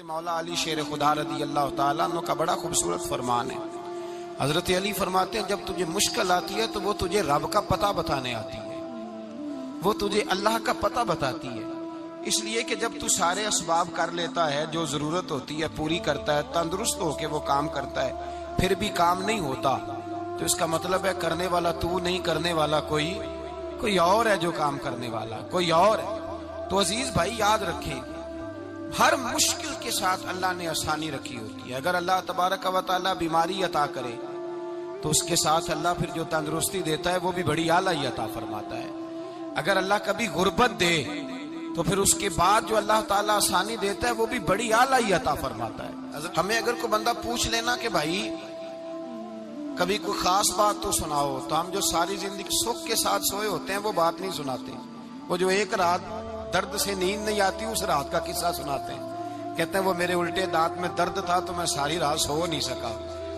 مولا علی شیر خدا رضی اللہ تعالیٰ عنہ کا بڑا خوبصورت فرمان ہے۔ حضرت علی فرماتے ہیں جب تجھے مشکل آتی ہے تو وہ تجھے رب کا پتہ بتانے آتی ہے، وہ تجھے اللہ کا پتہ بتاتی ہے، اس لیے کہ جب تو سارے اسباب کر لیتا ہے، جو ضرورت ہوتی ہے پوری کرتا ہے، تندرست ہو کے وہ کام کرتا ہے، پھر بھی کام نہیں ہوتا، تو اس کا مطلب ہے کرنے والا تو نہیں، کرنے والا کوئی اور ہے جو کام کرنے والا، کوئی اور ہے۔ تو عزیز بھائی یاد رکھیں، ہر مشکل کے ساتھ اللہ نے آسانی رکھی ہوتی ہے۔ اگر اللہ تبارک و تعالیٰ بیماری عطا کرے تو اس کے ساتھ اللہ پھر جو تندرستی دیتا ہے وہ بھی بڑی اعلیٰ عطا فرماتا ہے۔ اگر اللہ کبھی غربت دے تو پھر اس کے بعد جو اللہ تعالیٰ آسانی دیتا ہے وہ بھی بڑی اعلیٰ عطا فرماتا ہے۔ ہمیں اگر کوئی بندہ پوچھ لینا کہ بھائی کبھی کوئی خاص بات تو سناؤ، تو ہم جو ساری زندگی سکھ کے ساتھ سوئے ہوتے ہیں وہ بات نہیں سناتے، وہ جو ایک رات درد سے نیند نہیں آتی اس رات کا قصہ سناتے ہیں، کہتے ہیں وہ میرے الٹے دانت میں درد تھا تو میں ساری رات سو نہیں سکا۔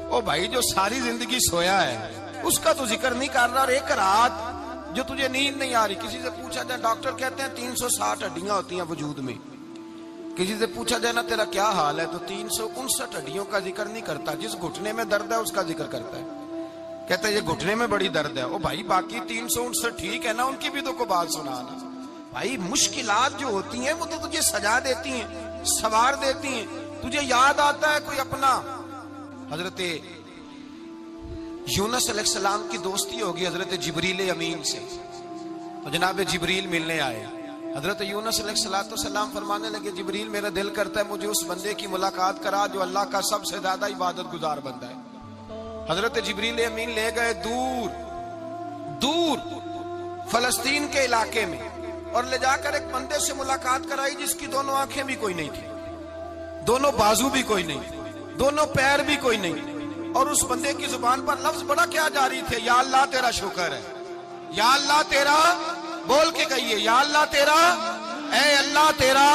او بھائی جو ساری زندگی سویا ہے اس کا تو ذکر نہیں کر رہا، اور ایک رات جو تجھے نیند نہیں آ رہی، کسی سے پوچھا جائے، ڈاکٹر کہتے ہیں 360 ہڈیاں ہوتی ہیں وجود میں، کسی سے پوچھا جائے نا تیرا کیا حال ہے تو 359 ہڈیوں کا ذکر نہیں کرتا، جس گھٹنے میں درد ہے اس کا ذکر کرتا ہے، کہتا ہے یہ گھٹنے میں بڑی درد ہے۔ او بھائی باقی 359 ٹھیک ہے نا، ان کی بھی تو کوئی بات سنانا۔ بھائی مشکلات جو ہوتی ہیں وہ تو تجھے سجا دیتی ہیں، سوار دیتی ہیں، تجھے یاد آتا ہے کوئی اپنا۔ حضرت یونس علیہ السلام کی دوستی ہوگی حضرت جبریل امین سے، تو جناب جبریل ملنے آئے، حضرت یونس علیہ السلام فرمانے لگے جبریل میرا دل کرتا ہے مجھے اس بندے کی ملاقات کرا جو اللہ کا سب سے زیادہ عبادت گزار بندہ ہے۔ حضرت جبریل امین لے گئے دور فلسطین کے علاقے میں، اور لے جا کر ایک بندے سے ملاقات کرائی جس کی دونوں آنکھیں بھی کوئی نہیں تھی، دونوں بازو بھی کوئی نہیں تھی، دونوں پیر بھی کوئی نہیں تھی، اور اس بندے کی زبان پر لفظ بڑا کیا جاری تھے، یا اللہ تیرا شکر ہے، یا اللہ تیرا، بول کے کہیے یا اللہ تیرا، اے اللہ تیرا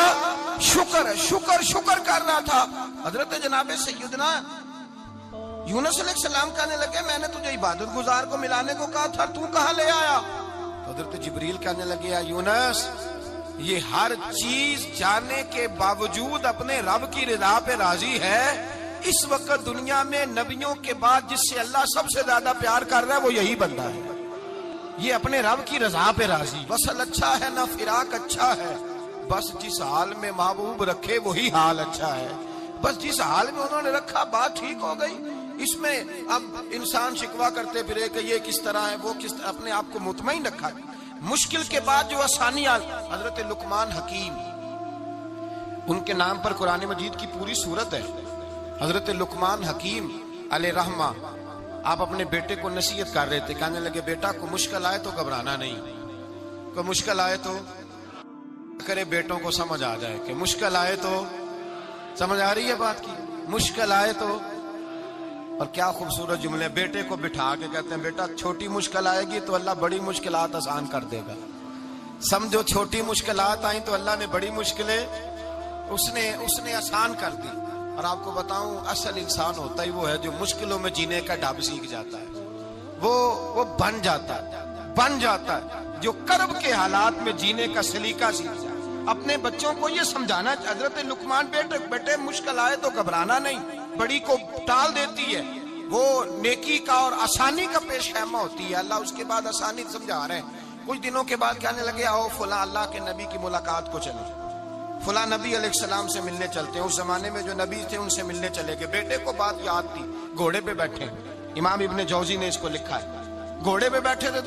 شکر ہے، شکر کر رہا تھا۔ حضرت جناب سیدنا یونس علیہ السلام کہنے لگے میں نے تجھے عبادت گزار کو ملانے کو کہا تھا، تو کہاں لے آیا؟ حضرت جبریل کہنے لگے یا یونس یہ ہر چیز جانے کے باوجود اپنے رب کی رضا پہ راضی ہے، اس وقت دنیا میں نبیوں کے بعد جس سے اللہ سب سے زیادہ پیار کر رہا ہے وہ یہی بندہ ہے، یہ اپنے رب کی رضا پہ راضی، وصل اچھا ہے نہ فراق اچھا ہے، بس جس حال میں محبوب رکھے وہی حال اچھا ہے، بس جس حال میں انہوں نے رکھا بات ٹھیک ہو گئی۔ اس میں اب انسان شکوا کرتے پھرے کہ یہ کس طرح ہے وہ کس طرح، اپنے آپ کو مطمئن رکھا۔ مشکل کے بعد جو آسانی آئی، حضرت لقمان حکیم، ان کے نام پر قرآن مجید کی پوری سورت ہے۔ حضرت لقمان حکیم علیہ رحمہ آپ اپنے بیٹے کو نصیحت کر رہے تھے، کہنے لگے بیٹا کو مشکل آئے تو گھبرانا نہیں، کوئی مشکل آئے تو کرے، بیٹوں کو سمجھ آ جائے کہ مشکل آئے تو، سمجھ آ رہی ہے بات کی، مشکل آئے تو۔ اور کیا خوبصورت جملے، بیٹے کو بٹھا کے کہتے ہیں بیٹا چھوٹی مشکل آئے گی تو اللہ بڑی مشکلات آسان کر دے گا، سمجھو چھوٹی مشکلات آئیں تو اللہ نے بڑی مشکلیں اس نے آسان کر دی۔ اور آپ کو بتاؤں اصل انسان ہوتا ہی وہ ہے جو مشکلوں میں جینے کا ڈھب سیکھ جاتا ہے، وہ بن جاتا ہے جو کرب کے حالات میں جینے کا سلیقہ سیکھ جاتا ہے۔ اپنے بچوں کو یہ سمجھانا، حضرت لقمان بیٹے مشکل آئے تو گھبرانا نہیں، بڑی کو ٹال دیتی ہے، وہ نیکی کا اور آسانی کا پیش خیمہ ہوتی ہے، اللہ اس کے بعد آسانی سمجھا رہے ہیں۔ کچھ دنوں کے بعد کہنے لگے آؤ فلاں اللہ کے نبی کی ملاقات کو چلے، فلاں نبی علیہ السلام سے ملنے چلتے ہیں، اس زمانے میں جو نبی تھے ان سے ملنے چلے گئے۔ بیٹے کو بات یاد تھی، گھوڑے پہ بیٹھے، امام ابن جوزی نے اس کو لکھا ہے، گھوڑے پہ بیٹھے تھے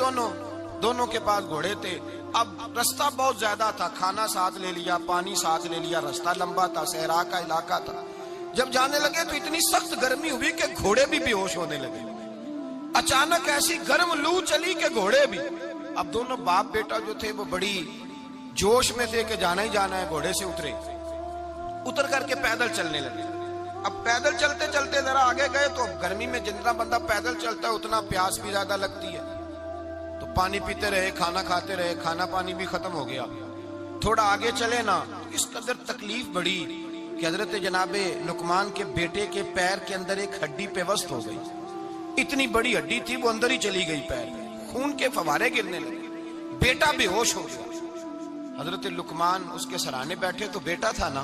دونوں کے پاس گھوڑے تھے، اب رستہ بہت زیادہ تھا، کھانا ساتھ لے لیا، پانی ساتھ لے لیا، رستہ لمبا تھا، صحرا کا علاقہ تھا۔ جب جانے لگے تو اتنی سخت گرمی ہوئی کہ گھوڑے بھی بے ہوش ہونے لگے، اچانک ایسی گرم لو چلی کہ گھوڑے بھی، اب دونوں باپ بیٹا جو تھے وہ بڑی جوش میں تھے کہ جانا ہی جانا ہے، گھوڑے سے اتر کر کے پیدل چلنے لگے۔ اب پیدل چلتے چلتے ذرا آگے گئے تو گرمی میں جتنا بندہ پیدل چلتا ہے اتنا پیاس بھی زیادہ لگتی ہے، تو پانی پیتے رہے، کھانا کھاتے رہے، کھانا پانی بھی ختم ہو گیا۔ تھوڑا آگے چلے نا تو اس قدر تکلیف بڑی کہ حضرت جناب لقمان کے بیٹے کے پیر کے اندر ایک ہڈی پیوست ہو گئی، اتنی بڑی ہڈی تھی وہ اندر ہی چلی گئی، پیر خون کے فوارے گرنے لگے، بیٹا بے ہوش ہو گیا۔ حضرت لقمان اس کے سرانے بیٹھے تو بیٹا تھا نا،